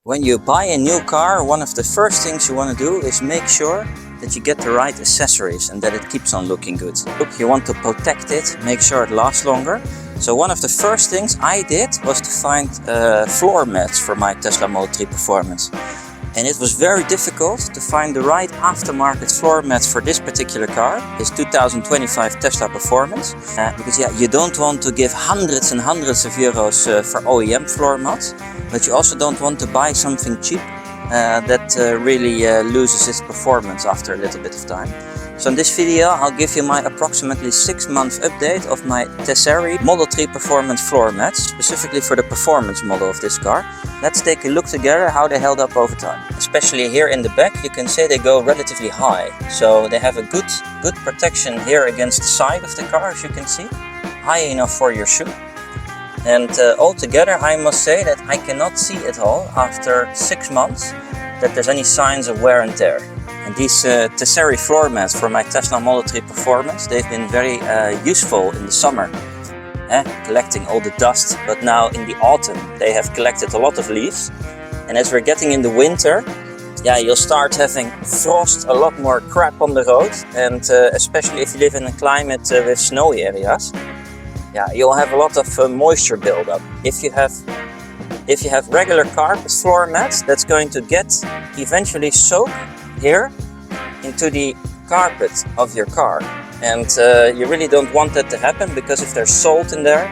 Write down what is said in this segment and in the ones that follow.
When you buy a new car, one of the first things you want to do is make sure that you get the right accessories and that it keeps on looking good. Look, you want to protect it, make sure it lasts longer. So one of the first things I did was to find floor mats for my Tesla Model 3 Performance. And it was very difficult to find the right aftermarket floor mats for this particular car, this 2025 Tesla Performance. Because you don't want to give hundreds and hundreds of euros for OEM floor mats, but you also don't want to buy something cheap that really loses its performance after a little bit of time. So in this video I'll give you my approximately 6-month update of my Tesery Model 3 Performance floor mats, specifically for the performance model of this car. Let's take a look together how they held up over time. Especially here in the back, you can say they go relatively high. So they have a good protection here against the side of the car, as you can see. High enough for your shoe. And altogether I must say that I cannot see at all after 6 months that there's any signs of wear and tear. And these Tesery floor mats for my Tesla Model 3 Performance, they've been very useful in the summer, collecting all the dust. But now in the autumn they have collected a lot of leaves. And as we're getting in the winter, you'll start having frost, a lot more crap on the road. And especially if you live in a climate with snowy areas, you'll have a lot of moisture buildup. If you have regular carpet floor mats, that's going to get eventually soak here into the carpet of your car, and you really don't want that to happen, because if there's salt in there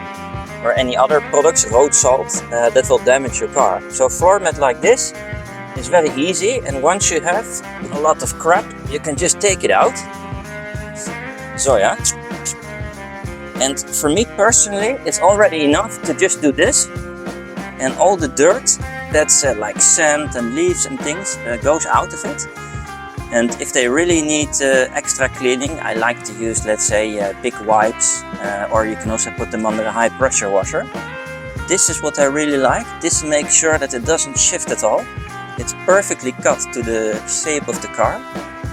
or any other products, road salt, that will damage your car. So a floor mat like this is very easy, and once you have a lot of crap you can just take it out. So and for me personally it's already enough to just do this, and all the dirt that's like sand and leaves and things goes out of it. And if they really need extra cleaning, I like to use, let's say, big wipes, or you can also put them under a high pressure washer. This is what I really like. This makes sure that it doesn't shift at all. It's perfectly cut to the shape of the car.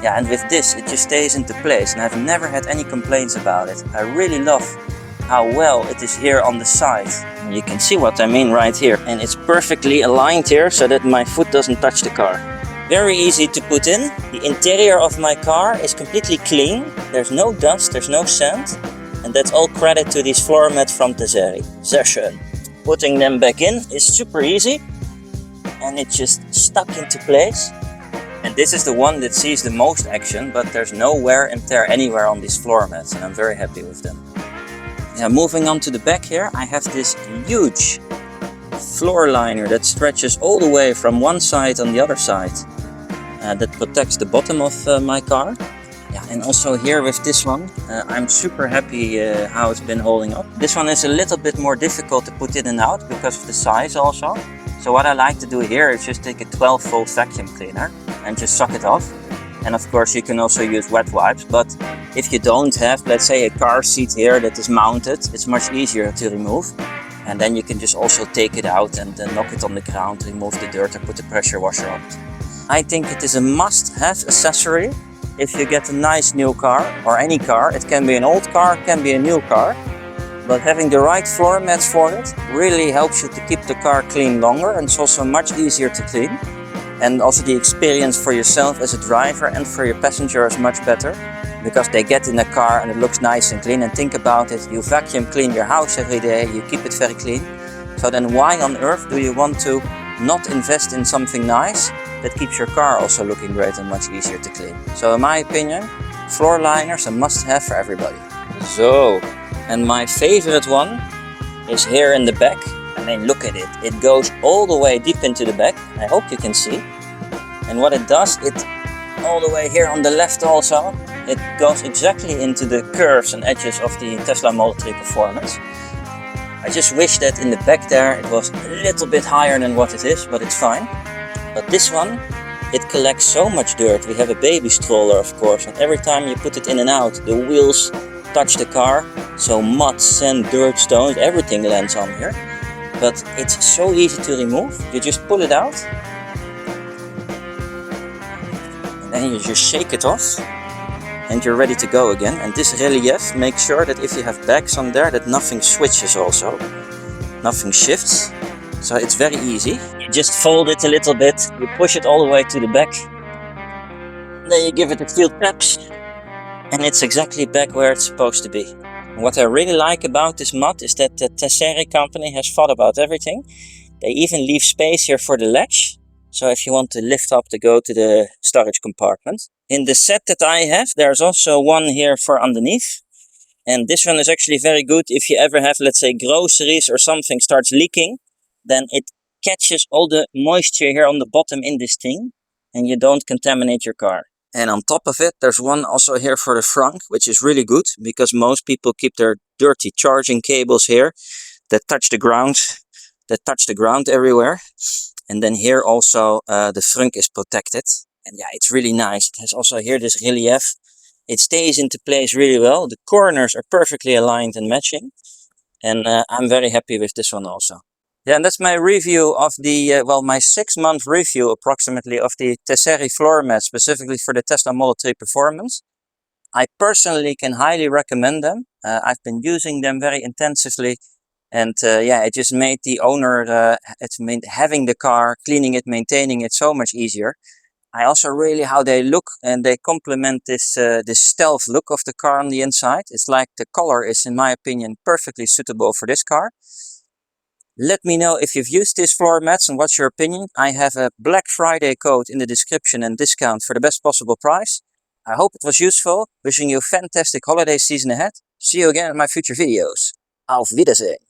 And with this it just stays into place, and I've never had any complaints about it. I really love how well it is here on the side. You can see what I mean right here. And it's perfectly aligned here so that my foot doesn't touch the car. Very easy to put in. The interior of my car is completely clean. There's no dust, there's no sand. And that's all credit to these floor mats from Tesery. Sehr schön. Putting them back in is super easy. And it just stuck into place. And this is the one that sees the most action, but there's no wear and tear anywhere on these floor mats, and I'm very happy with them. Moving on to the back here, I have this huge floor liner that stretches all the way from one side on the other side. That protects the bottom of my car. And also here with this one, I'm super happy how it's been holding up. This one is a little bit more difficult to put in and out because of the size also. So what I like to do here is just take a 12-volt vacuum cleaner and just suck it off. And of course you can also use wet wipes, but if you don't have, let's say, a car seat here that is mounted, it's much easier to remove. And then you can just also take it out and knock it on the ground, remove the dirt, and put the pressure washer on it. I think it is a must-have accessory if you get a nice new car, or any car. It can be an old car, it can be a new car. But having the right floor mats for it really helps you to keep the car clean longer, and it's also much easier to clean. And also the experience for yourself as a driver and for your passenger is much better, because they get in a car and it looks nice and clean. And think about it, you vacuum clean your house every day, you keep it very clean. So then why on earth do you want to not invest in something nice that keeps your car also looking great and much easier to clean? So in my opinion, floor liners are a must-have for everybody. So, and my favorite one is here in the back. I mean, look at it. It goes all the way deep into the back. I hope you can see. And what it does, it all the way here on the left also, it goes exactly into the curves and edges of the Tesla Model 3 Performance. I just wish that in the back there it was a little bit higher than what it is, but it's fine. But this one, it collects so much dirt. We have a baby stroller, of course, and every time you put it in and out, the wheels touch the car. So mud, sand, dirt, stones, everything lands on here. But it's so easy to remove. You just pull it out. And then you just shake it off. And you're ready to go again. And this relief makes sure that if you have bags on there, that nothing switches also. Nothing shifts. So it's very easy. You just fold it a little bit, you push it all the way to the back, then you give it a few taps, and it's exactly back where it's supposed to be. And what I really like about this mat is that the Tesery company has thought about everything. They even leave space here for the latch, so if you want to lift up to go to the storage compartment. In the set that I have, there's also one here for underneath. And this one is actually very good if you ever have, let's say, groceries or something starts leaking, then it catches all the moisture here on the bottom in this thing, and you don't contaminate your car. And on top of it, there's one also here for the Frunk, which is really good because most people keep their dirty charging cables here that touch the ground everywhere. And then here also the Frunk is protected. And yeah, it's really nice. It has also here this relief. It stays into place really well. The corners are perfectly aligned and matching. And I'm very happy with this one also. Yeah, and that's my review of the, my 6-month review approximately of the Tesery Floor Mats, specifically for the Tesla Model 3 Performance. I personally can highly recommend them. I've been using them very intensively. And yeah, it just made the owner, having the car, cleaning it, maintaining it so much easier. I also really how they look, and they complement this stealth look of the car on the inside. It's like the color is, in my opinion, perfectly suitable for this car. Let me know if you've used these floor mats and what's your opinion. I have a Black Friday code in the description and discount for the best possible price. I hope it was useful. Wishing you a fantastic holiday season ahead. See you again in my future videos. Auf Wiedersehen.